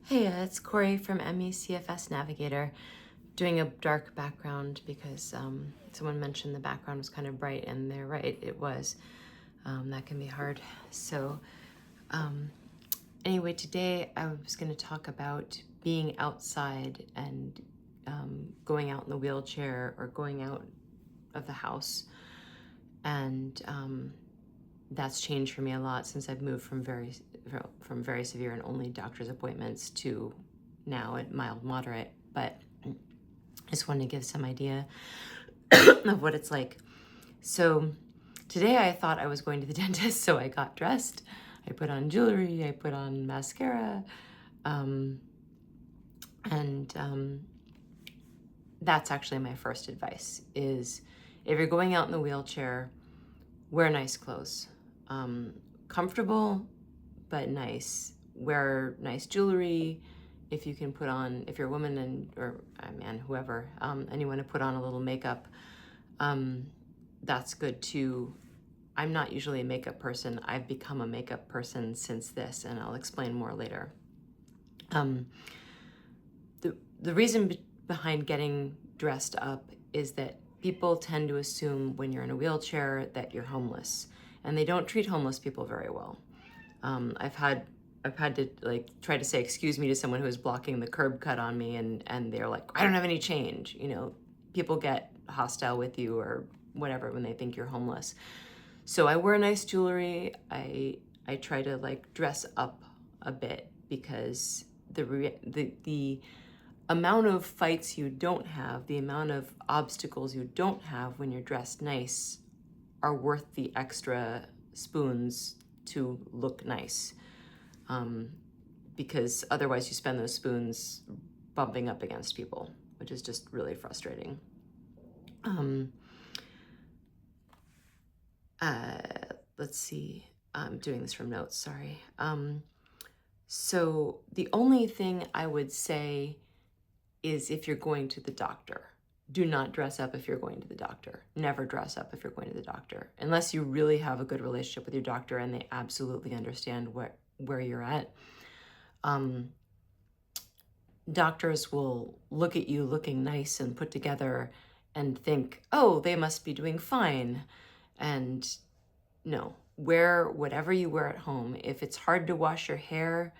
Hey, it's Corey from MECFS Navigator, doing a dark background because someone mentioned the background was kind of bright, and they're right, it was. That can be hard. So um, anyway, today I was going to talk about being outside and going out in the wheelchair or going out of the house. And that's changed for me a lot since I've moved from very severe and only doctor's appointments to now at mild moderate. But I just wanted to give some idea of what it's like. So today I thought I was going to the dentist, so I got dressed. I put on jewelry, I put on mascara, and that's actually my first advice is if you're going out in the wheelchair, wear nice clothes. Comfortable, but nice. Wear nice jewelry. If you can put on, if you're a woman or a man, whoever, and you want to put on a little makeup, that's good too. I'm not usually a makeup person. I've become a makeup person since this, and I'll explain more later. The reason behind getting dressed up is that people tend to assume when you're in a wheelchair that you're homeless, and they don't treat homeless people very well. I've had to like try to say excuse me to someone who is blocking the curb cut on me, and they're like, I don't have any change. People get hostile with you or whatever when they think you're homeless. So I wear nice jewelry. I try to like dress up a bit because the amount of fights you don't have, the amount of obstacles you don't have when you're dressed nice are worth the extra spoons to look nice. Because otherwise you spend those spoons bumping up against people, which is just really frustrating. Let's see, I'm doing this from notes, sorry. So the only thing I would say is if you're going to the doctor, do not dress up if you're going to the doctor. Never dress up if you're going to the doctor, unless you really have a good relationship with your doctor and they absolutely understand where you're at. Doctors will look at you looking nice and put together and think, oh, they must be doing fine. And no, wear whatever you wear at home. If it's hard to wash your hair,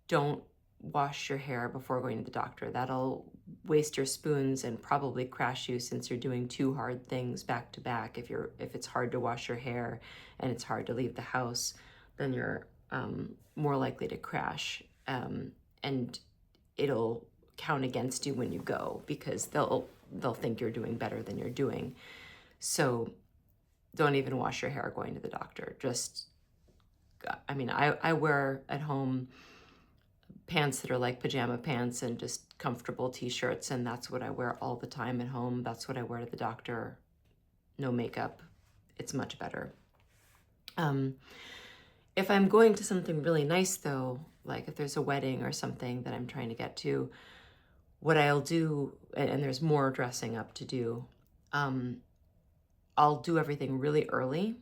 don't wash your hair before going to the doctor. That'll waste your spoons and probably crash you, since you're doing two hard things back to back. If it's hard to wash your hair and it's hard to leave the house, then you're more likely to crash, and it'll count against you when you go, because they'll think you're doing better than you're doing. So don't even wash your hair going to the doctor. I wear at home pants that are like pajama pants and just comfortable t-shirts, and that's what I wear all the time at home. That's what I wear to the doctor. No makeup. It's much better. If I'm going to something really nice though, like if there's a wedding or something that I'm trying to get to, what I'll do, and there's more dressing up to do, I'll do everything really early,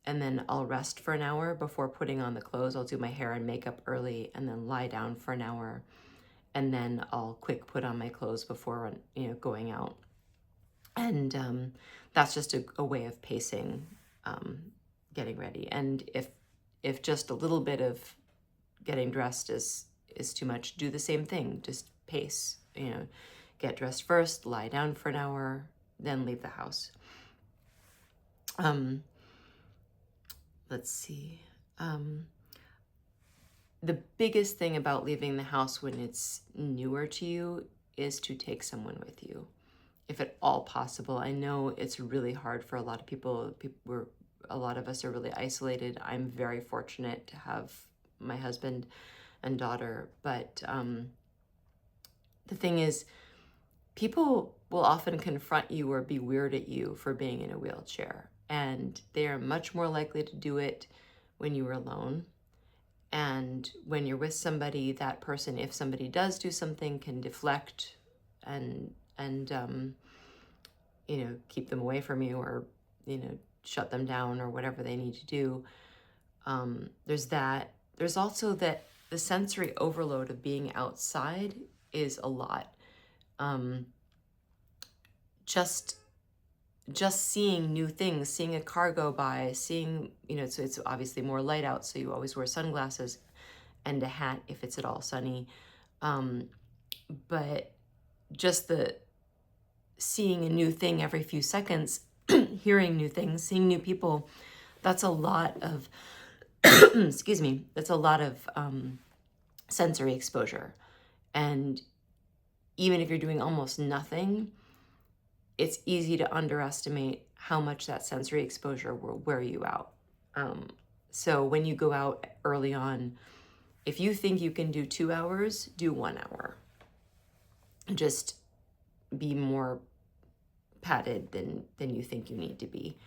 and then I'll rest for an hour before putting on the clothes. I'll do my hair and makeup early and then lie down for an hour, and then I'll quick put on my clothes before going out. And that's just a way of pacing, getting ready. And if just a little bit of getting dressed is too much, do the same thing. Just pace. Get dressed first, lie down for an hour, then leave the house. Let's see. The biggest thing about leaving the house when it's newer to you is to take someone with you, if at all possible. I know it's really hard for a lot of people. A lot of us are really isolated. I'm very fortunate to have my husband and daughter, but the thing is, people will often confront you or be weird at you for being in a wheelchair, and they are much more likely to do it when you are alone. And when you're with somebody, that person, if somebody does do something, can deflect and keep them away from you, or shut them down, or whatever they need to do. There's that. There's also that the sensory overload of being outside is a lot. Um, just seeing new things, seeing a car go by, seeing, so it's obviously more light out, so you always wear sunglasses and a hat if it's at all sunny. But just the seeing a new thing every few seconds, hearing new things, seeing new people, that's a lot of, excuse me, that's a lot of sensory exposure. And even if you're doing almost nothing, it's easy to underestimate how much that sensory exposure will wear you out. So when you go out early on, if you think you can do 2 hours, do 1 hour. Just be more padded than you think you need to be.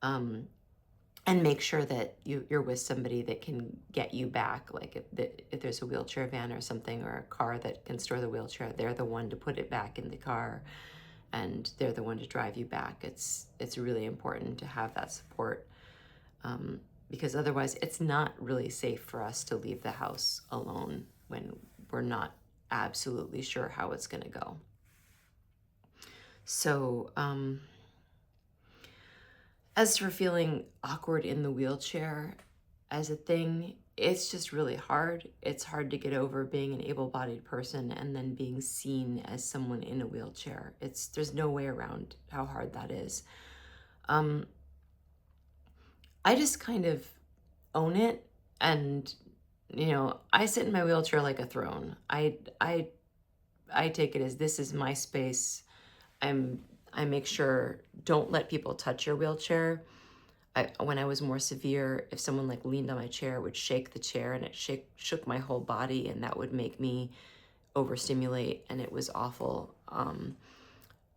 And make sure that you're with somebody that can get you back. Like if there's a wheelchair van or something, or a car that can store the wheelchair, they're the one to put it back in the car, and they're the one to drive you back. It's really important to have that support, because otherwise it's not really safe for us to leave the house alone when we're not absolutely sure how it's going to go. So as for feeling awkward in the wheelchair as a thing, it's just really hard. It's hard to get over being an able-bodied person and then being seen as someone in a wheelchair. There's no way around how hard that is. I just kind of own it, and I sit in my wheelchair like a throne. I take it as this is my space. I make sure, don't let people touch your wheelchair. When I was more severe, if someone like leaned on my chair, it would shake the chair, and it shook my whole body, and that would make me overstimulate, and it was awful.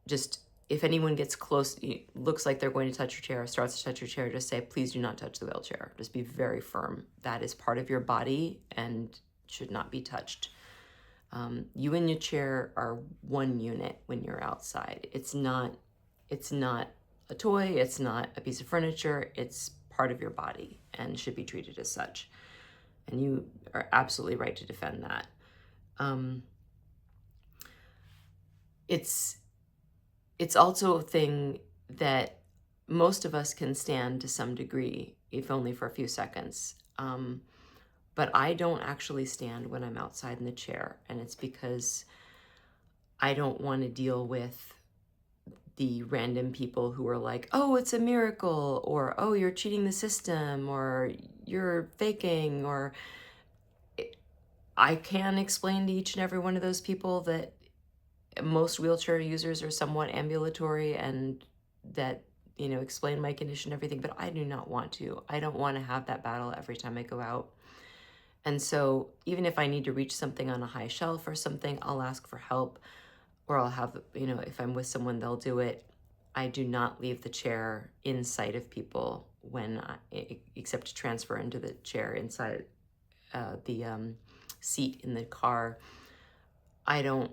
Just if anyone gets close, looks like they're going to touch your chair, starts to touch your chair, just say, please do not touch the wheelchair. Just be very firm. That is part of your body and should not be touched. You and your chair are one unit when you're outside. It's not a toy. It's not a piece of furniture. It's part of your body and should be treated as such. And you are absolutely right to defend that. It's also a thing that most of us can stand to some degree, if only for a few seconds. But I don't actually stand when I'm outside in the chair, and it's because I don't want to deal with the random people who are like, oh, it's a miracle, or oh, you're cheating the system, or you're faking, or I can explain to each and every one of those people that most wheelchair users are somewhat ambulatory, and that, explain my condition and everything, but I do not want to. I don't want to have that battle every time I go out. And so even if I need to reach something on a high shelf or something, I'll ask for help, or I'll have, if I'm with someone, they'll do it. I do not leave the chair in sight of people except to transfer into the chair inside the seat in the car. I don't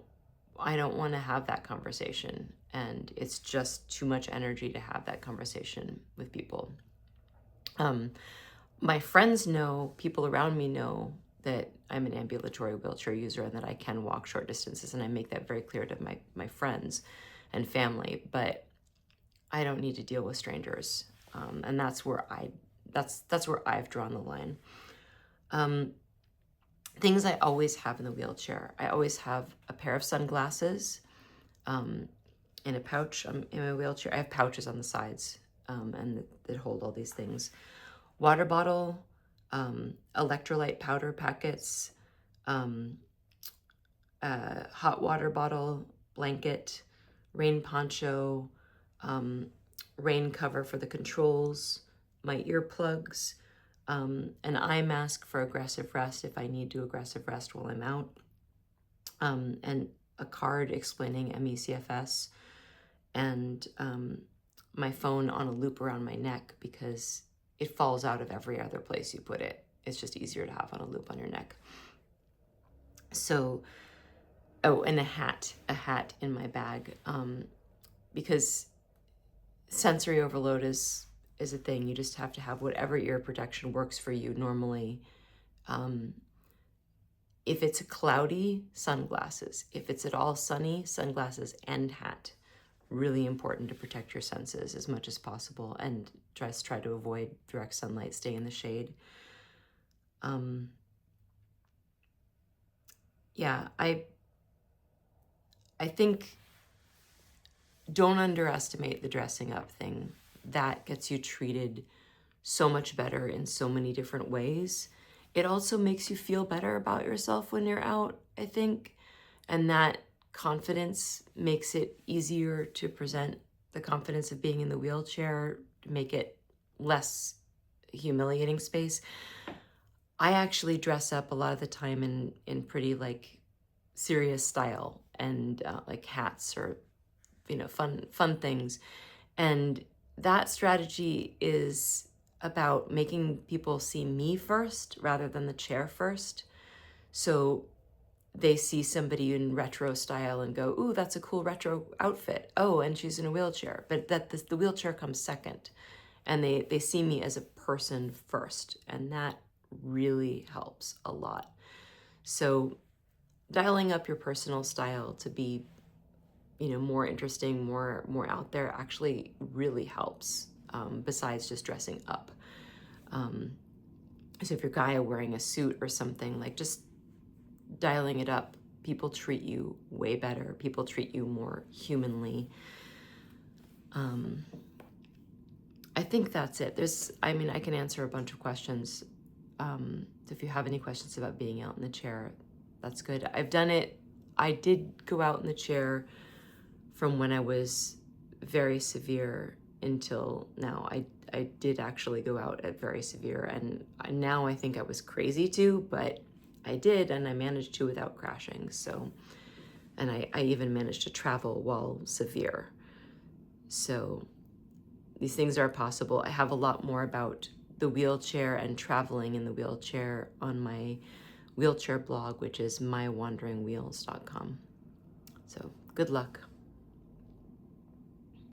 want to have that conversation, and it's just too much energy to have that conversation with people. My friends know, people around me know that I'm an ambulatory wheelchair user and that I can walk short distances, and I make that very clear to my friends and family, but I don't need to deal with strangers. And that's where I've drawn the line. Things I always have in the wheelchair. I always have a pair of sunglasses in a pouch in my wheelchair. I have pouches on the sides and that hold all these things. Water bottle, electrolyte powder packets, hot water bottle, blanket, rain poncho, rain cover for the controls, my earplugs, an eye mask for aggressive rest if I need to aggressive rest while I'm out, and a card explaining ME/CFS, and my phone on a loop around my neck because it falls out of every other place you put it. It's just easier to have on a loop on your neck. So, oh, and a hat in my bag, because sensory overload is a thing. You just have to have whatever ear protection works for you normally. If it's cloudy, sunglasses. If it's at all sunny, sunglasses and hat. Really important to protect your senses as much as possible, and just try to avoid direct sunlight, stay in the shade. Yeah, I think don't underestimate the dressing up thing. That gets you treated so much better in so many different ways. It also makes you feel better about yourself when you're out, I think. And that confidence makes it easier to present the confidence of being in the wheelchair, to make it less humiliating space. I actually dress up a lot of the time in pretty like serious style, and like hats or, you know, fun things. And that strategy is about making people see me first rather than the chair first. So they see somebody in retro style and go, ooh, that's a cool retro outfit. Oh, and she's in a wheelchair. But the wheelchair comes second. And they see me as a person first. And that really helps a lot. So dialing up your personal style to be, you know, more interesting, more out there actually really helps, besides just dressing up. So if you're a guy wearing a suit or something, like just dialing it up, people treat you way better. People treat you more humanly. I think that's it. I mean, I can answer a bunch of questions. If you have any questions about being out in the chair, that's good. I've done it. I did go out in the chair from when I was very severe until now. I did actually go out at very severe, and now I think I was crazy too, but I did, and I managed to without crashing. So, and I even managed to travel while severe. So these things are possible. I have a lot more about the wheelchair and traveling in the wheelchair on my wheelchair blog, which is mywanderingwheels.com. So good luck.